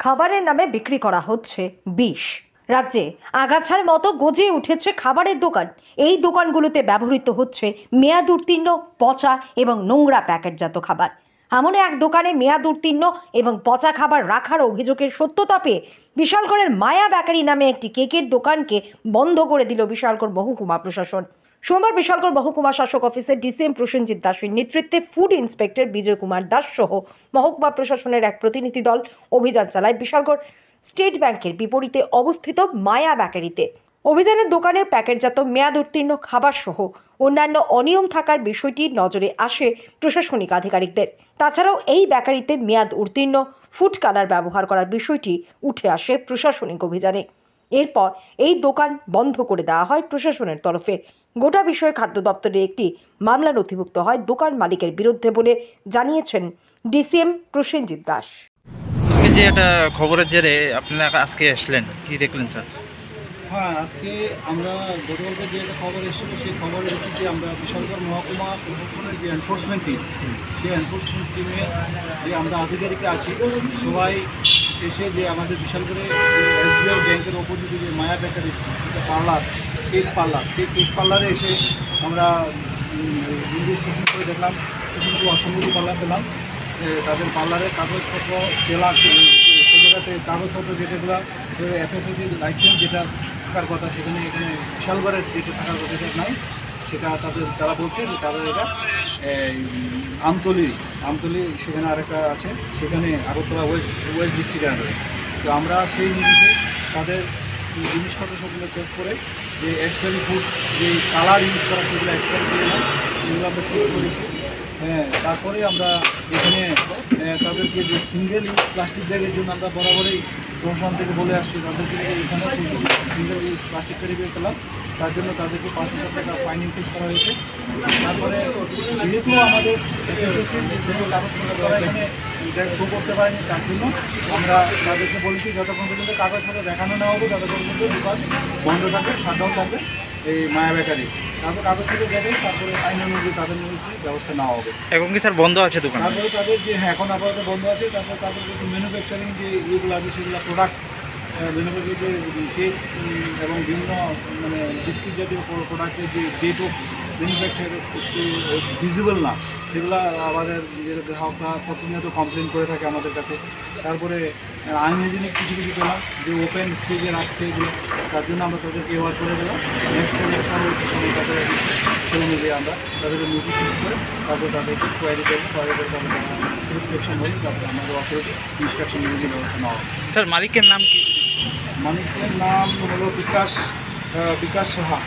খাবারের নামে বিক্রি করা হচ্ছে বিষ। রাজ্যে আগাছার মতো গজে উঠেছে খাবারের দোকান। এই দোকানগুলোতে ব্যবহৃত হচ্ছে মেয়াদ উত্তীর্ণ, পচা এবং নোংরা প্যাকেটজাত খাবার। এমন এক দোকানে মেয়াদ উত্তীর্ণ এবং পচা খাবার রাখার অভিযোগের সত্যতা পেয়ে বিশালগড়ের মায়া বেকারি নামে একটি কেকের দোকানকে বন্ধ করে দিল বিশালগড় মহকুমা প্রশাসন। সোমবার বিশালগড় মহকুমা শাসক অফিসের ডিসিএম প্রসেনজিৎ দাসের নেতৃত্বে ফুড ইন্সপেক্টর বিজয় কুমার দাস সহ মহকুমা প্রশাসনের এক প্রতিনিধি দল অভিযান চালায় বিশালগড় স্টেট ব্যাংকের বিপরীতে অবস্থিত মায়া বেকারিতে। অভিযানের দোকানে প্যাকেটজাত মেয়াদ উত্তীর্ণ খাবার সহ অন্যান্য অনিয়ম থাকার বিষয়টি নজরে আসে প্রশাসনিক আধিকারিকদের। তাছাড়াও এই বেকারিতে মেয়াদ উত্তীর্ণ ফুড কালার ব্যবহার করার বিষয়টি উঠে আসে প্রশাসনিক অভিযানে। এরপর এই দোকান বন্ধ করে দেওয়া হয় প্রশাসনের তরফে। গোটা বিষয়ে খাদ্য দপ্তরে একটি মামলা নথিভুক্ত হয় দোকান মালিকের বিরুদ্ধে বলে জানিয়েছেন ডিসিএম প্রসেনজিৎ দাস। যে একটা খবরের জেরে আপনারা আজকে আসলেন, কি দেখলেন স্যার? হ্যাঁ, আজকে আমরা গতকালকে যে একটা খবর এসেছিল সেই খবরের ভিত্তিতে আমরা বিশালগড় মহকুমা প্রশাসনের যে এনফোর্সমেন্ট টিম, সেই এনফোর্সমেন্ট টিমে যে আমরা আধিকারিক আছি সবাই এসে যে আমাদের বিশালগড়ে এসবিআই ব্যাংকের অপোজিটে যে মায়া বেকারি পার্লার, কেক পার্লার, সেই কেক পার্লারে এসে আমরা ইনভেস্টিগেশন করে দেখলাম কিছু অসংগতি পার্লার পেলাম। তাদের পার্লারের কাগজপত্র চেলা সে জায়গাতে কাগজপত্র যেটাগুলো এফএসএসি লাইসেন্স যেটা থাকার কথা সেখানে এখানে বিশালগড়ের যেটা থাকার কথা যেটা নাই, সেটা তারা বলছে যে তাদের এটা আমতলি সেখানে আরেকটা আছে, সেখানে আগরতলা ওয়েস্ট ডিস্ট্রিক্টের আন্ডারে। তো আমরা সেই নিরিখে তাদের জিনিসপত্র সবগুলো চেক করে যে এক্সপায়ারি ফুড যে কালার ইউজ করা সেগুলো এক্সপায়ারি করে না, এগুলো আমরা সিজ করেছি। হ্যাঁ, তারপরে আমরা এখানে তাদেরকে যে সিঙ্গেল ইউজ প্লাস্টিক ব্যাগের জন্য আমরা বরাবরই প্রশাসন থেকে বলে আসছি, তাদেরকে এখানে single use plastic carry bag পেলাম, তার জন্য তাদেরকে 5,000 টাকা ফাইন ইম্পোজ করা হয়েছে। তারপরে যেহেতু আমাদের এফএসএসির যে কাগজপত্র তারা এখানে শো করতে পারেনি, তার জন্য আমরা তাদেরকে বলেছি যতক্ষণ পর্যন্ত কাগজপত্র দেখানো না হবে ততক্ষণ পর্যন্ত দোকান বন্ধ থাকবে, শাটডাউন থাকবে এই মায়া বেকারি। তারপর কাগজপত্র দেবেন, তারপরে আইন অনুযায়ী তাদের ব্যবস্থা নেওয়া হবে। এখন কি স্যার বন্ধ আছে দোকান? তারপরে তাদের যে এখন আপাতত বন্ধ আছে, তারপর তাদের যে ম্যানুফ্যাকচারিং যে ইয়েগুলো আছে সেগুলো প্রোডাক্ট ম্যানুফ্যাকচারিং যে কেক এবং বিভিন্ন মানে বিস্কিট জাতীয় প্রোডাক্টের যে ডেট অফ ম্যানুফ্যাকচার ভিজিবল না, সেগুলো আমাদের যেটা গ্রাহকরা প্রতিনিয়ত কমপ্লেন করে থাকে আমাদের কাছে। তারপরে আনহাইজেনিক কিছু পেলাম যে ওপেন স্টেজে রাখছে এগুলো, তার জন্য আমরা তাদেরকে অ্যাওয়ার করে দিলাম। নেক্সট টাইমের পরবর্তী সময় তাদের সেই অনুযায়ী আমরা তাদেরকে নোটিশ ইস্যু করে তারপর তাদেরকে কোয়ারি করে তাদের স্যাটিসফ্যাকশন হলে তারপরে আমাদের অথরিটি ইনস্ট্রাকশন অনুযায়ী ব্যবস্থা নেওয়া হবে। স্যার মালিকের নাম কি? মালিকের নাম হলো বিকাশ সাহা।